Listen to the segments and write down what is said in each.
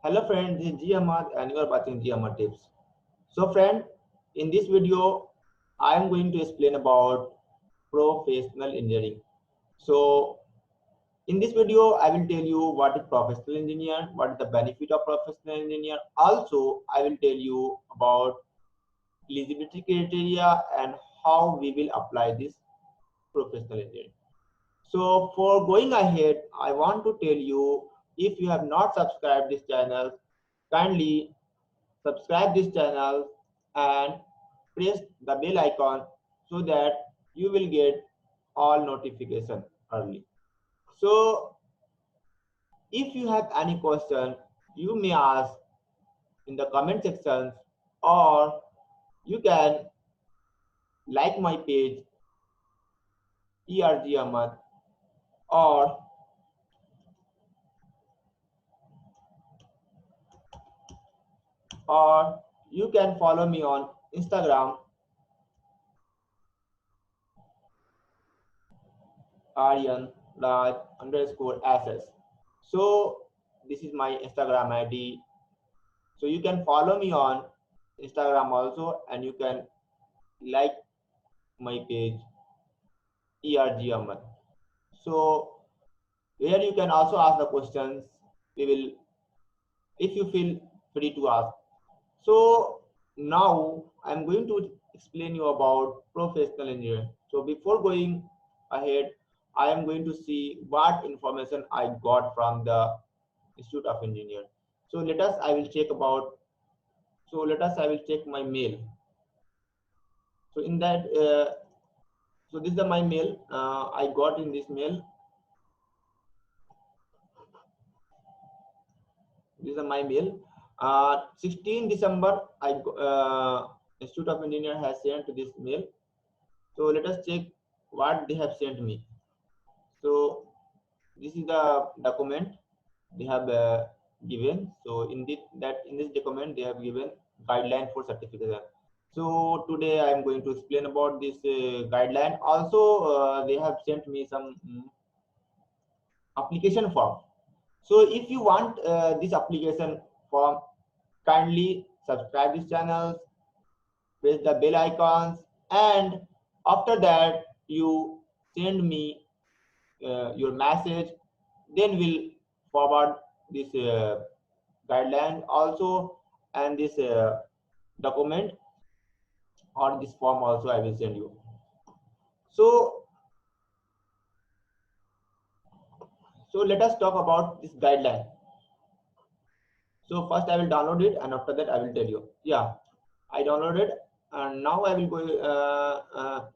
Hello friend, this is G Ahmad and you are watching G Ahmad Tips. So friend, in this video, I am going to explain about professional engineering. So in this video, I will tell you what is professional engineer, what is the benefit of professional engineer. Also, I will tell you about eligibility criteria and how we will apply this professional engineering. So for going ahead, I want to tell you if you have not subscribed this channel, kindly subscribe this channel and press the bell icon so that you will get all notification early. So if you have any question, you may ask in the comment section, or you can like my page ERG Ahmad, or you can follow me on Instagram Aryan Raj underscore SS. So this is my Instagram ID. So you can follow me on Instagram also, and you can like my page ERG Ahmad. So here you can also ask the questions. We will, if you feel free to ask. So now I'm going to explain you about professional engineering. So before going ahead, I am going to see what information I got from the Institute of Engineer. So I will check about, I will check my mail. So in that, so this is my mail. I got in this mail. This is my mail. 16 December, Institute of Engineer has sent this mail. So let us check what they have sent me. So this is the document they have given. So in this document they have given guideline for certification. So today I am going to explain about this guideline. Also, they have sent me some application form. So if you want this application form, kindly subscribe this channel, press the bell icons, and after that you send me your message. Then we'll forward this guideline also, and this document or this form also I will send you. So let us talk about this guideline. So first I will download it, and after that I will tell you. Yeah, I downloaded, and now I will go.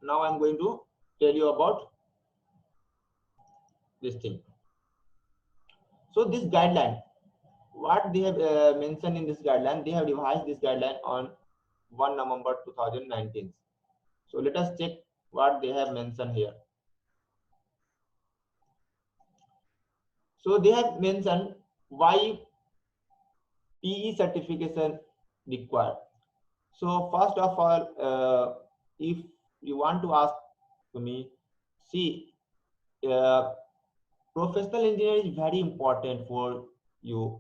Now I'm going to tell you about this thing. So this guideline, what they have mentioned in this guideline, they have revised this guideline on 1 November 2019. So let us check what they have mentioned here. So they have mentioned why PE certification required. So first of all, if you want to ask to me, see, professional engineering is very important for you.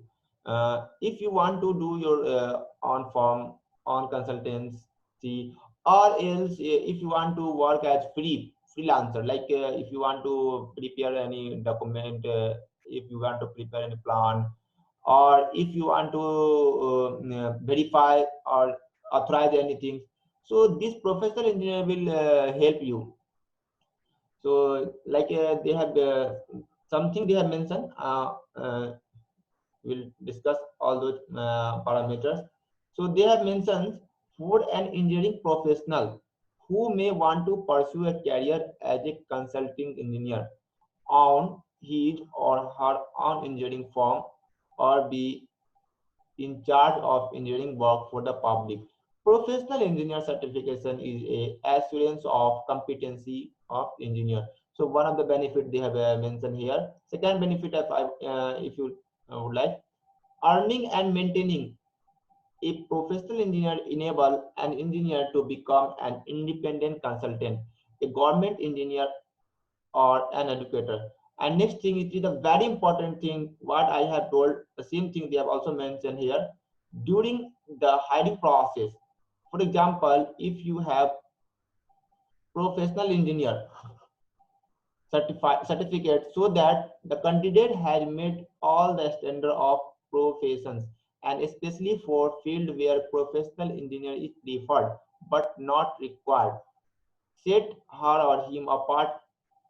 If you want to do your on firm, on consultancy, or else if you want to work as freelancer, like if you want to prepare any document, if you want to prepare any plan, or if you want to verify or authorize anything, so this professional engineer will help you. So like they have something they have mentioned. We'll discuss all those parameters. So they have mentioned for an engineering professional who may want to pursue a career as a consulting engineer on his or her own engineering firm, or be in charge of engineering work for the public. Professional engineer certification is a assurance of competency of engineer. So one of the benefit they have mentioned here. Second benefit, if you would like, earning and maintaining. A professional engineer enable an engineer to become an independent consultant, a government engineer, or an educator. And next thing, it is a very important thing what I have told, the same thing they have also mentioned here. During the hiring process, for example, if you have professional engineer certificate, so that the candidate has met all the standard of professions, and especially for field where professional engineer is preferred but not required, set her or him apart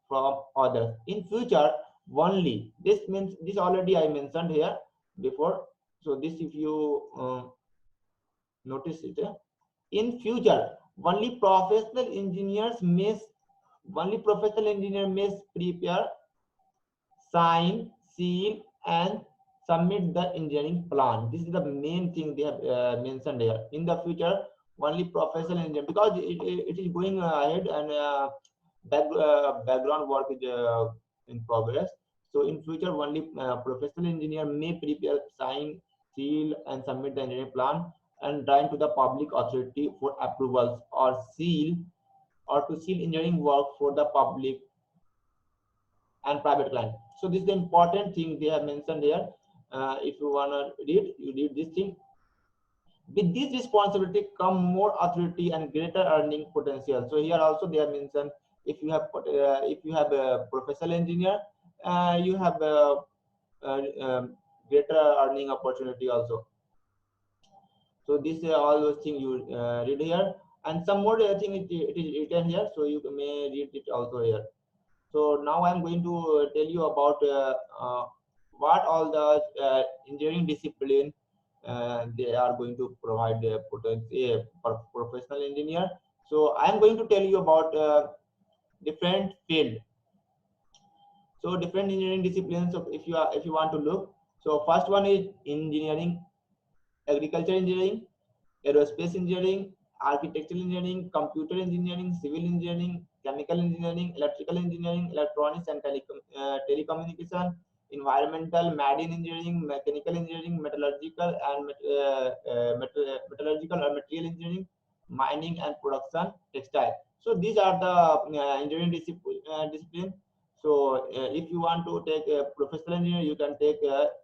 from others. In future, only this means, this already I mentioned here before. So this, if you notice it, in future, only professional engineers may only professional engineer may prepare, sign, seal, and submit the engineering plan. This is the main thing they have mentioned here. In the future, only professional engineer, because it is going ahead, and background work is in progress. So in future, only professional engineer may prepare, sign, seal, and submit the engineering plan and drive to the public authority for approvals, or seal, or to seal engineering work for the public and private client. So this is the important thing they have mentioned here. If you wanna read, you read this thing. With this responsibility come more authority and greater earning potential. So here also they have mentioned, if you have a professional engineer, you have a, greater earning opportunity also. So this all those things you read here, and some more thing it is written here, so you may read it also here. So now I'm going to tell you about what all the engineering discipline they are going to provide professional engineer. So I'm going to tell you about different field. So different engineering disciplines. So if you want to look, so first one is engineering, agriculture engineering, aerospace engineering, architectural engineering, computer engineering, civil engineering, chemical engineering, electrical engineering, electronics and telecommunication, environmental, marine engineering, mechanical engineering, metallurgical and metallurgical or material engineering, mining and production, textile. So these are the engineering discipline. So if you want to take a professional engineer, you can take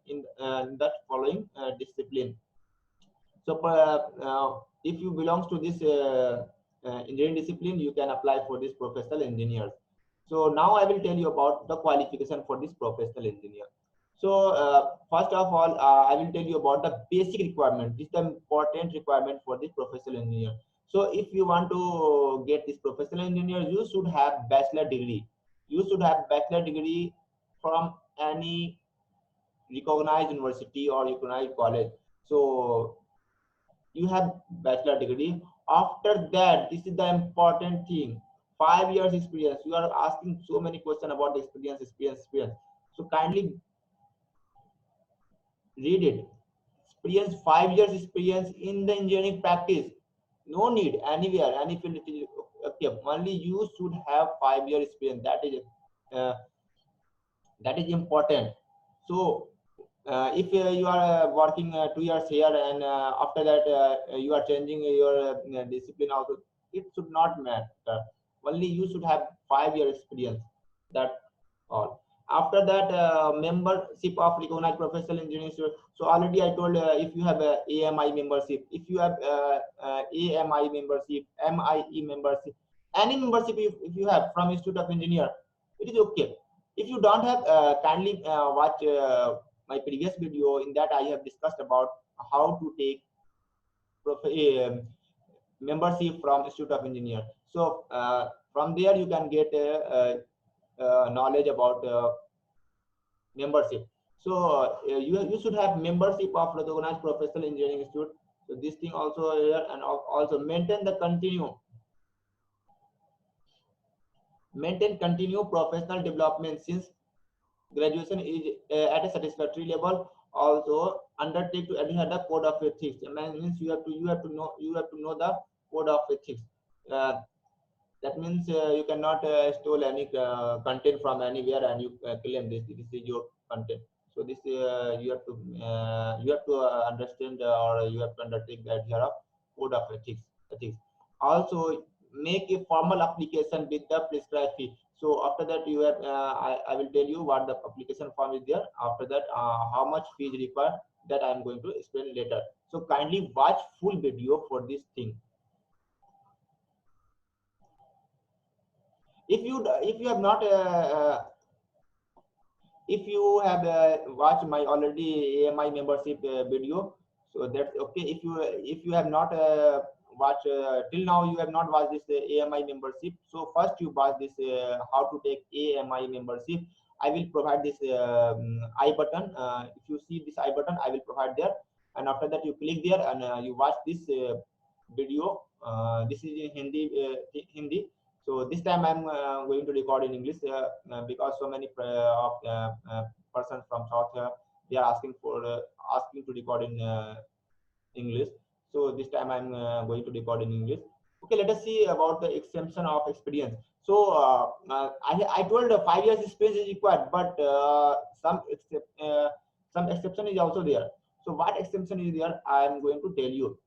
in that following discipline. So if you belongs to this engineering discipline, you can apply for this professional engineers. So now I will tell you about the qualification for this professional engineer. So first of all, I will tell you about the basic requirement. This is the important requirement for this professional engineer. So if you want to get this professional engineer, you should have bachelor degree. You should have bachelor degree from any recognized university or recognized college. So you have bachelor degree. After that, this is the important thing, 5 years experience. You are asking so many questions about the experience. So kindly read it. Experience, 5 years experience in the engineering practice. No need anywhere, any field. Okay, only you should have 5 year experience. Uh, that is important. So if you are working 2 years here, and after that you are changing your discipline also, it should not matter. Only you should have 5 year experience. That all. After that, membership of recognized professional engineering. So already I told, if you have a AMI membership, if you have AMI membership, MIE membership, any membership, if you have from Institute of Engineer, it is okay. If you don't have, kindly watch my previous video. In that I have discussed about how to take membership from Institute of Engineer. So from there you can get knowledge about membership. So you should have membership of recognized professional engineering institute. So this thing also here, and also maintain continue professional development since graduation is at a satisfactory level. Also undertake to adhere the code of ethics. Means you have to know the code of ethics. That means you cannot steal any content from anywhere, and you claim this is your content. So this you have to understand, or you have to undertake the adhere of code of ethics. Also make a formal application with the prescribed fee. So after that, you have I will tell you what the application form is there. After that, how much fees required, that I am going to explain later. So kindly watch full video for this thing. If you have not if you have watched my already AMI membership video, so that's okay. If you have not watched till now, you have not watched this AMI membership, so first you watch this how to take AMI membership. I will provide this I button. If you see this I button, I will provide there, and after that you click there and you watch this video. This is in Hindi. So this time I'm going to record in English because so many persons from South they are asking to record in English. So this time I'm going to record in English. Okay, let us see about the exemption of experience. So I told 5 years experience is required, but some exception is also there. So what exception is there? I am going to tell you.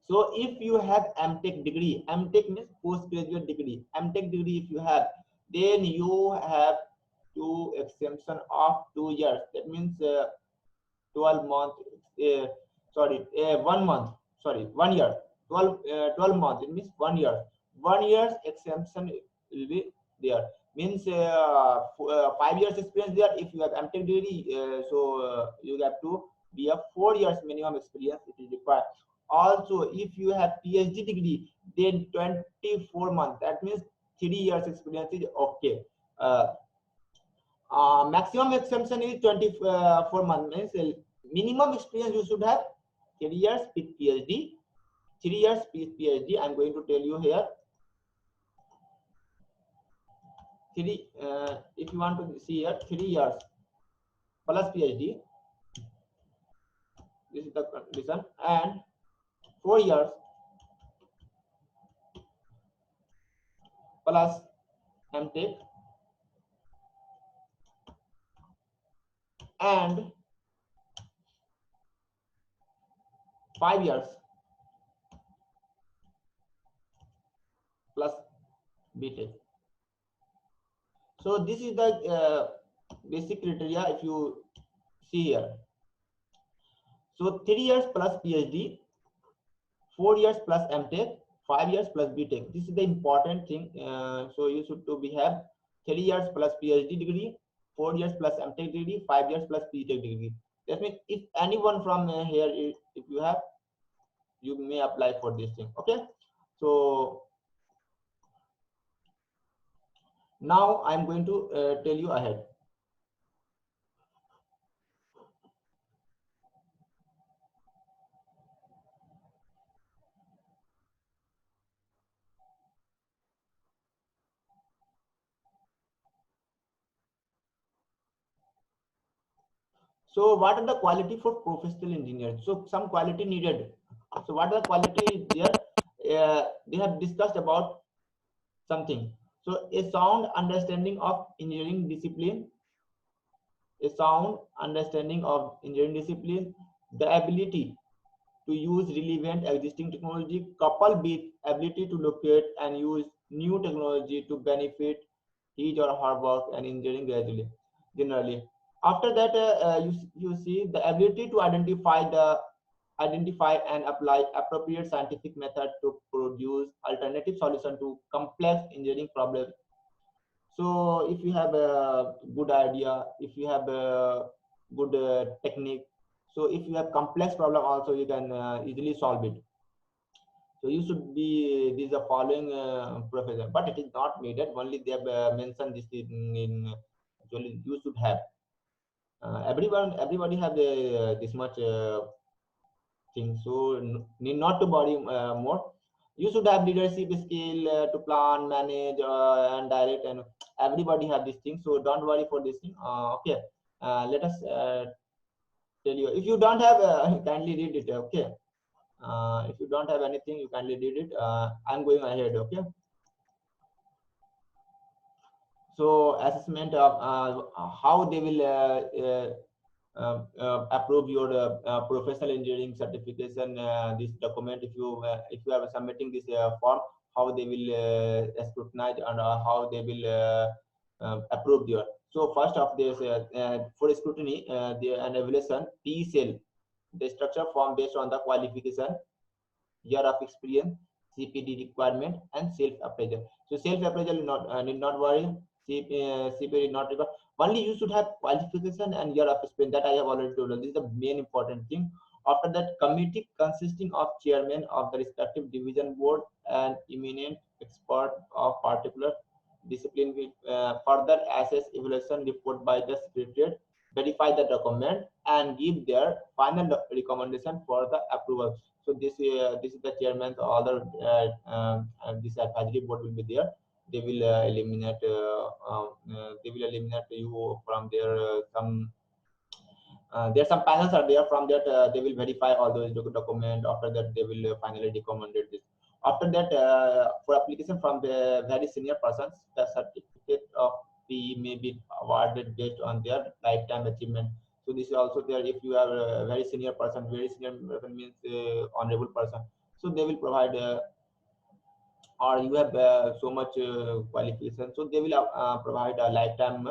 So if you have MTech degree, MTech means postgraduate degree. MTech degree, if you have, then you have to exemption of 2 years. That means 12 months. Sorry, 1 month. Sorry, 1 year. 12 months. It means 1 year. 1 year's exemption will be there. Means 5 years experience there. If you have MTech degree, you have to be a 4 years minimum experience. It is required. Also, if you have PhD degree, then 24 months. That means 3 years experience is okay. Maximum exemption is 24 months. Means minimum experience you should have 3 years with PhD. 3 years with PhD. I'm going to tell you here. If you want to see here, 3 years plus PhD. This is the condition, and 4 years plus MTech, and 5 years plus BTech. So this is the basic criteria. If you see here, so 3 years plus PhD, 4 years plus MTech, 5 years plus BTech. This is the important thing. So you should to be have 3 years plus PhD degree, 4 years plus MTech degree, 5 years plus BTech degree. That means if anyone from here, if you have, you may apply for this thing. Okay. So now I'm going to tell you ahead. So what are the quality for professional engineers? So some quality needed. So what are the quality there? They have discussed about something. So a sound understanding of engineering discipline, a sound understanding of engineering discipline, the ability to use relevant existing technology coupled with ability to locate and use new technology to benefit his or her work and engineering gradually, generally. After that, you see the ability to identify and apply appropriate scientific method to produce alternative solution to complex engineering problems. So if you have a good idea, if you have a good technique, so if you have complex problem also, you can easily solve it. So you should be these are following professor, but it is not needed. Only they have mentioned this in actually you should have. Everybody have this much thing, so need not to body more. You should have leadership skill to plan, manage, and direct, and everybody have this thing. So don't worry for this thing. Okay, let us tell you. If you don't have, kindly read it. Okay. If you don't have anything, you kindly read it. I'm going ahead. Okay. So assessment of how they will approve your professional engineering certification. This document, if you are submitting this form, how they will scrutinize and how they will approve your. So first of this, for scrutiny, an evaluation T cell, the structure form based on the qualification, year of experience, CPD requirement, and self-appraisal. So self-appraisal need not worry. CPD not required. Only you should have qualification and year of experience. That I have already told you. This is the main important thing. After that, committee consisting of chairman of the respective division board and eminent expert of particular discipline will further assess evaluation report by the secretariat, verify the document, and give their final recommendation for the approval. So this is the chairman. Other this advisory board will be there. They will eliminate. They will eliminate you from their some. There some panels are there. From that, they will verify all those documents. After that, they will finally recommend this. After that, for application from the very senior persons, the certificate of fee may be awarded based on their lifetime achievement. So this is also there. If you are a very senior person, very senior means honorable person. So they will provide, or you have so much qualification. So they will provide a lifetime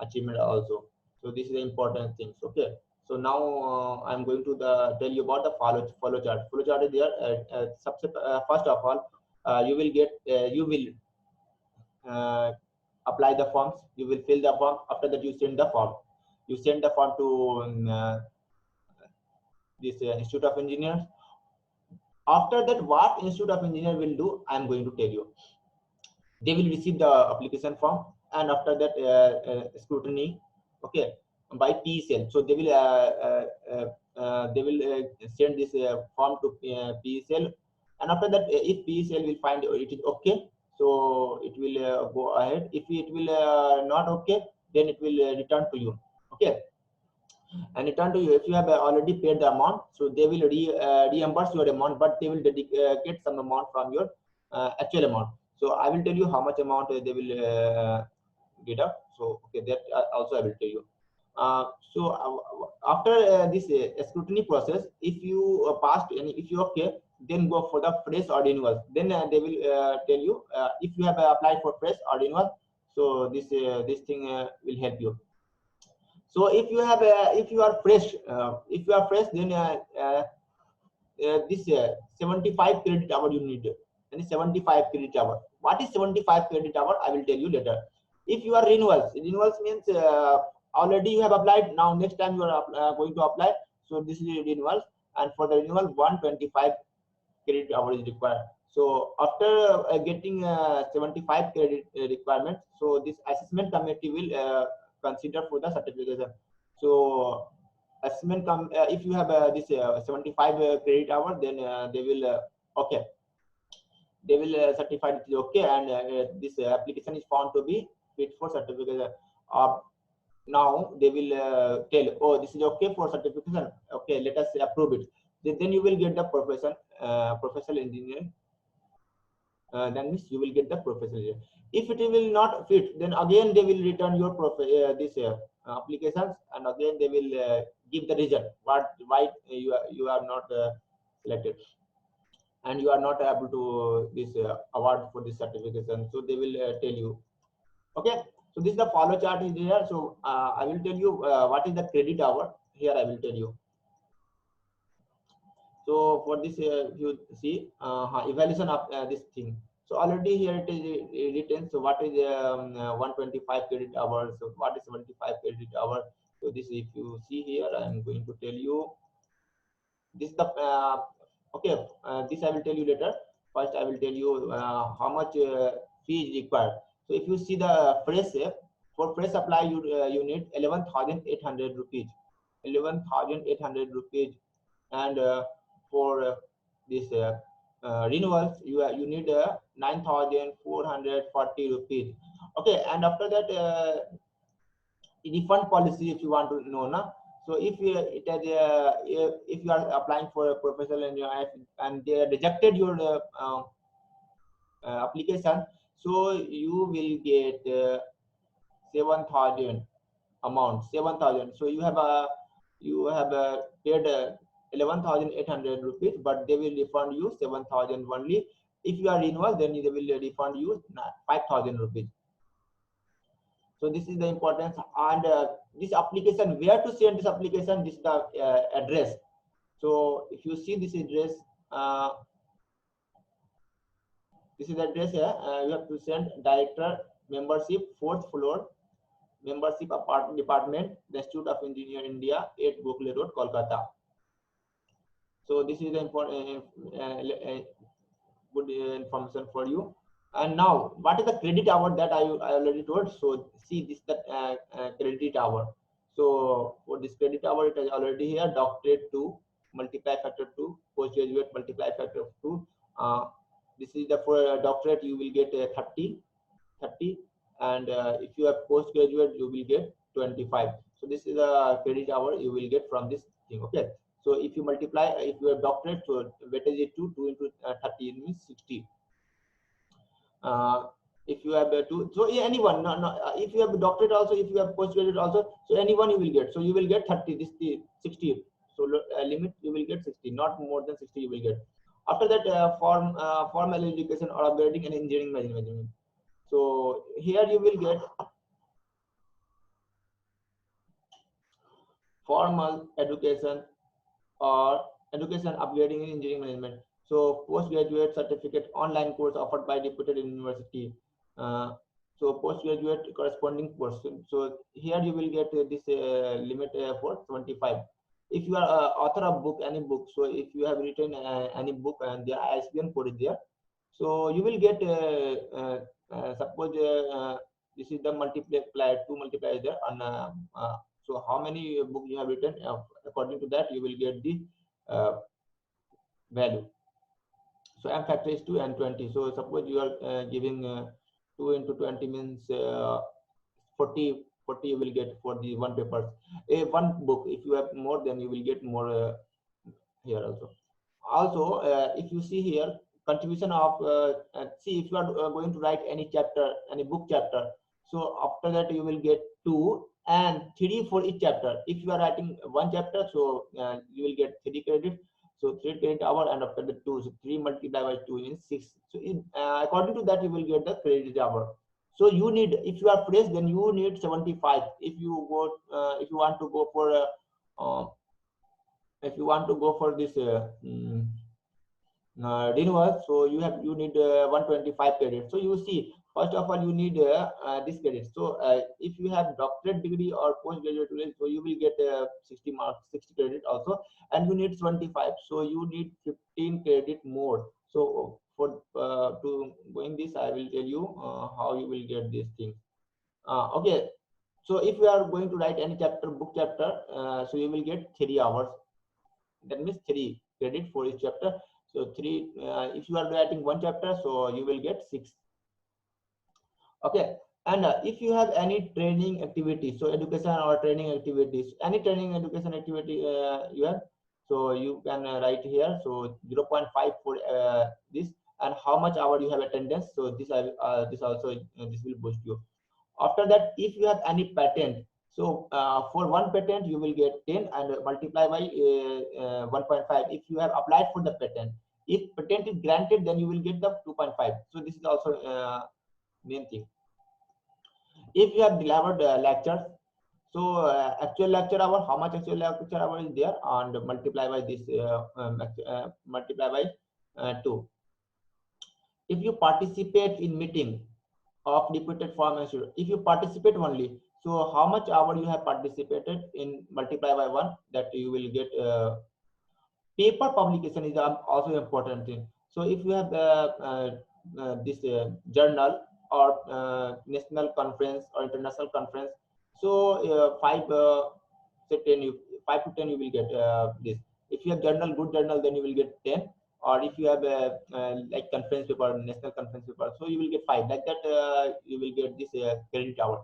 achievement also. So this is the important things. Okay. So now I'm going to tell you about the follow chart. Follow chart is there. First of all, you will apply the forms. You will fill the form. After that, you send the form. You send the form to this Institute of Engineers. After that, what Institute of Engineers will do, I am going to tell you. They will receive the application form, and after that, scrutiny, okay, by PCL. So they will send this form to PCL, and after that, if PCL will find it is okay, so it will go ahead. If it will not okay, then it will return to you. Okay. And return to you. If you have already paid the amount, so they will reimburse your amount, but they will dedicate some amount from your actual amount. So I will tell you how much amount they will deduct. So okay, that also I will tell you. After this scrutiny process, if you passed any, if you okay, then go for the fresh or renewal. Then they will tell you if you have applied for fresh or renewal. So this thing will help you. So if you have if you are fresh, then this 75 credit hour you need. And 75 credit hour. What is 75 credit hour? I will tell you later. If you are renewals means already you have applied. Now next time you are going to apply. So this is renewals, and for the renewal 125 credit hour is required. So after getting 75 credit requirement, so this assessment committee will consider for the certification. So assessment if you have this 75 credit hour, then they will okay, they will certify it is okay, and this application is found to be fit for certification. Now they will tell, oh, this is okay for certification. Okay, let us approve it. Then you will get the professional engineer. Then means you will get the professional engineer. If it will not fit, then again they will return your this applications, and again they will give the result. Why you are not selected, and you are not able to this award for this certification. So they will tell you. Okay. So this is the follow chart is here. So I will tell you what is the credit hour. Here I will tell you. So for this, you see evaluation of this thing. So already here it is written. So what is 125 credit hours? So what is 75 credit hour? So this, if you see here, I am going to tell you. This is the okay. This I will tell you later. First, I will tell you how much fee is required. So if you see the fresh, for fresh apply, you need 11,800 rupees. 11,800 rupees, and for this renewals, you need 9,440 rupees. Okay, and after that, refund policy, if you want to know, na. So if it has if you are applying for a professional and they rejected your application, so you will get 7,000 amount, 7,000. So you have paid 11,800 rupees, but they will refund you 7,000 only. If you are renewal, then they will refund you 5,000 rupees. So this is the importance. And this application, where to send this application, this is the address. So if you see this address, this is the address here. You have to send director, membership, 4th floor, membership apartment department, the Institute of Engineer India, 8 Gokhale Road, Kolkata. So this is the important good information for you. And now, what is the credit hour that I already told? So see this the credit hour. So for this credit hour, it is already here. Doctorate 2 multiply factor 2, postgraduate multiply factor 2. This is the for doctorate you will get 30, and if you have postgraduate you will get 25. So this is the credit hour you will get from this thing. Okay. So if you multiply, if you have doctorate, so weightage is 2 into 30 means 60. If you have two, so anyone, if you have doctorate also, if you have postgraduate also, so anyone you will get. So you will get 30, this 60. So limit you will get 60, not more than 60 you will get. After that, formal education or upgrading and engineering management. So here you will get formal education or education upgrading in engineering management. So postgraduate certificate online course offered by reputed university. So postgraduate corresponding course. So here you will get this limit for 25. If you are author of book, any book, so if you have written any book and the ISBN code is there, so you will get suppose this is the multiplier, 2 multiplier there on so how many books you have written, according to that you will get the value. So m factor is 2 and 20. So suppose you are giving 2 into 20 means 40 you will get for the one paper, one book. If you have more, then you will get more here also. If you see here, contribution of see if you are going to write any chapter, any book chapter, so after that you will get 2 and 3 for each chapter. If you are writing one chapter, so you will get 3 credit. So 3 credit hour, and after the 2, so 3 multiplied by 2 is 6. So according to that you will get the credit hour. So you need, if you are fresh, then you need 75. If you go if you want to go for if you want to go for this renewal, so you need 125 credits. So you see, first of all you need this credit. So if you have doctorate degree or postgraduate degree, so you will get 60 marks, 60 credit also, and you need 25. So you need 15 credit more. So for to going this, I will tell you how you will get this thing. Okay. So if you are going to write any chapter, book chapter, so you will get 3 hours. That means 3 credit for each chapter. So 3, if you are writing one chapter, so you will get 6. Okay. And if you have any training activity, so education or training activities, any training education activity you have, so you can write here. So 0.5 for this, and how much hour you have attendance. So this this also this will boost you. After that, if you have any patent, so for one patent you will get 10 and multiply by 1.5 if you have applied for the patent. If patent is granted, then you will get the 2.5. So this is also main thing. If you have delivered lectures, so actual lecture hour, how much actual lecture hour is there, and multiply by this multiply by 2. If you participate in meeting of reputed firm institute, if you participate only, so how much hour you have participated in, multiply by 1, that you will get paper publication is also important thing. So if you have this journal or national conference or international conference, so 5 say 10 you 5 to 10 you will get this. If you have journal, good journal, then you will get 10. Or if you have like conference paper, national conference paper, so you will get 5. Like that you will get this credit hour.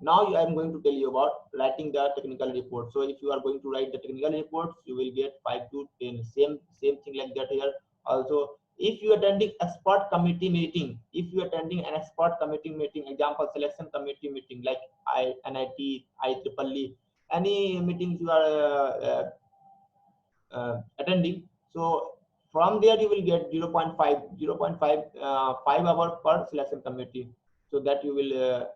Now I am going to tell you about writing the technical report. So if you are going to write the technical reports, you will get 5 to 10. Same thing like that here. Also, if you are attending expert committee meeting, if you are attending an expert committee meeting, example selection committee meeting like NIT, IEEE, any meetings you are attending, so From there you will get 5 hour per selection committee, so that you will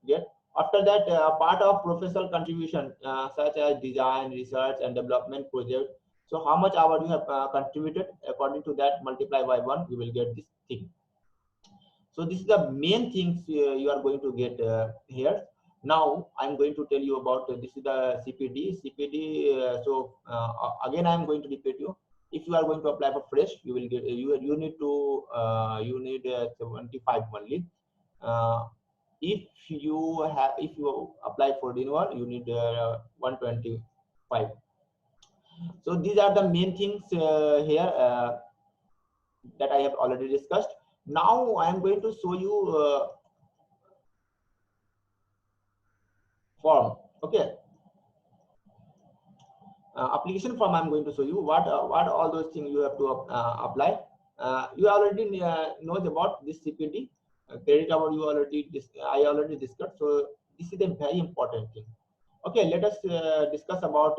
get. After that, part of professional contribution such as design, research and development project. So how much hour you have contributed, according to that multiply by 1, you will get this thing. So this is the main things you are going to get here. Now I'm going to tell you about this is the CPD. Again I'm going to repeat you. If you are going to apply for fresh, you will get you need to 75 only. If you apply for renewal, you need 125. So these are the main things here that I have already discussed. Now I am going to show you form. Okay, application form. I'm going to show you what all those things you have to apply. You already knows about this CPD credit hour. I already discussed. So this is a very important thing. Okay, let us discuss about.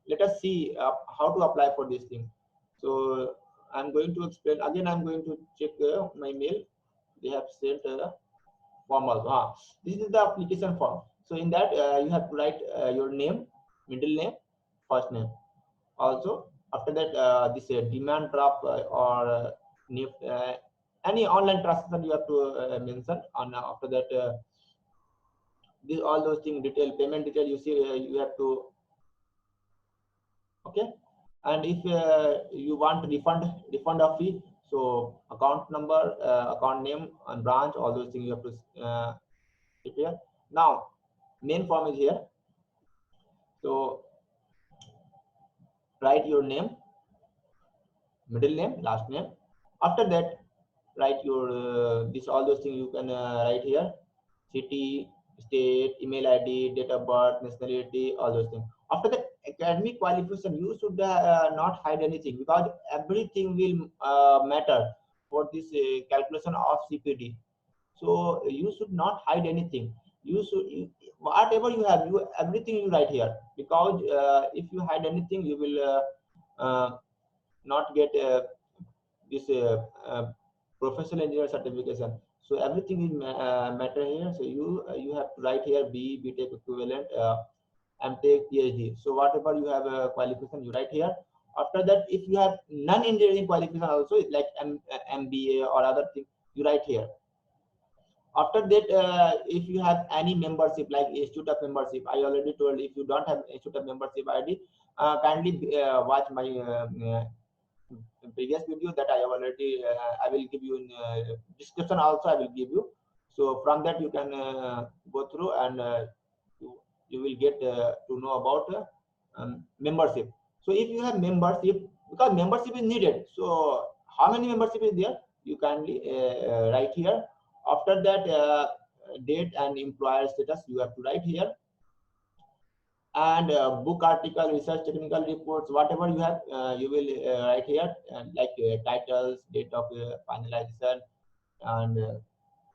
Let us see how to apply for this thing. So I'm going to explain again. I'm going to check my mail. They have sent a form also. This is the application form. So in that you have to write your name, middle name, first name. Also after that this demand draft or any online transaction you have to mention. And after that this all those things, detail, payment detail, you see you have to. Okay, and if you want refund of fee, so account number, account name and branch, all those things you have to prepare. Now main form is here. So write your name, middle name, last name. After that write your this all those things you can write here: city, state, email ID, date of birth, nationality, all those things. After that academic qualification, you should not hide anything, because everything will matter for this calculation of CPD. So you should not hide anything. Whatever you have, everything you write here, because if you hide anything, you will not get this professional engineer certification. So everything is matter here. So you have to write here BTech equivalent, MTech, PhD. So whatever you have a qualification, you write here. After that, if you have non-engineering qualification also, like MBA or other thing, you write here. After that, if you have any membership like Institute of Membership, I already told. If you don't have Institute of Membership ID, kindly watch my previous video that I have already. I will give you in description also. I will give you. So from that you can go through, and you will get to know about membership. So if you have membership, because membership is needed. So how many membership is there? You kindly write here. After that, date and employer status you have to write here. And book article, research, technical reports, whatever you have, you will write here, like titles, date of finalization, and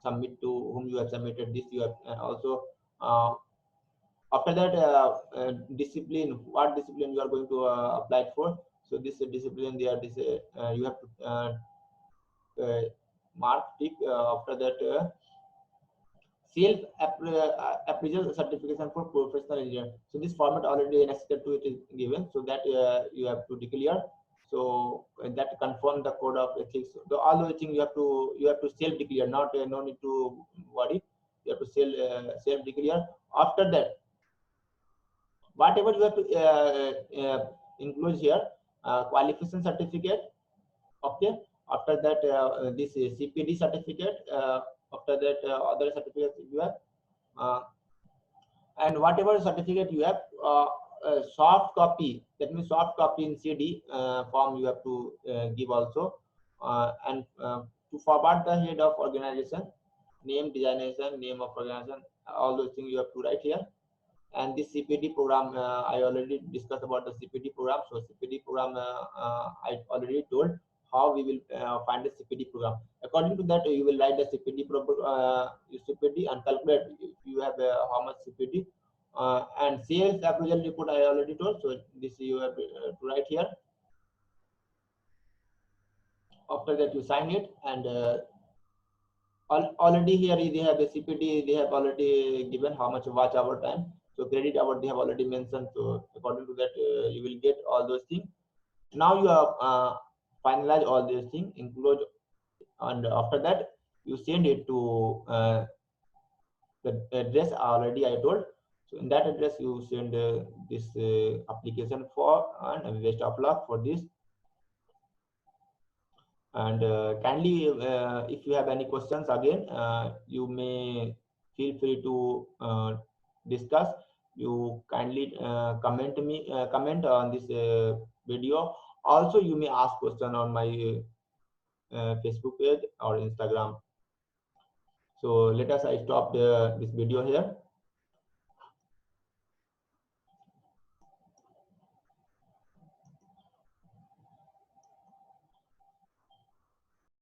submit to whom you have submitted this. You have also after that discipline, what discipline you are going to apply for. So this discipline there, this you have to mark, tick. After that self appraisal certification for professional engineer. So this format already in Excel 2 it is given, so that you have to declare. So that confirm the code of ethics. So all those things you have to self declare, not no need to worry. You have to self declare. After that, whatever you have to include here, qualification certificate. Okay. After that, this is CPD certificate. After that, other certificates you have, and whatever certificate you have, soft copy. That means soft copy in CD form you have to give also, and to forward the head of organization, name, designation, name of organization, all those things you have to write here. And this CPD program, I already discussed about the CPD program. So CPD program, I already told how we will find the CPD program. According to that, you will write the CPD and calculate if you have how much CPD. And sales appraisal report I already told. So this you have to write here. After that you sign it, and already here they have a CPT, they have already given how much watch hour time. So credit hour they have already mentioned. So according to that, you will get all those things. Now you have finalize all these things, include, and after that you send it to the address already I told. So in that address you send this application for, and best of luck for this. And kindly, if you have any questions again, you may feel free to discuss. You kindly comment on this video. Also, you may ask question on my Facebook page or Instagram. So let us I stop this video here.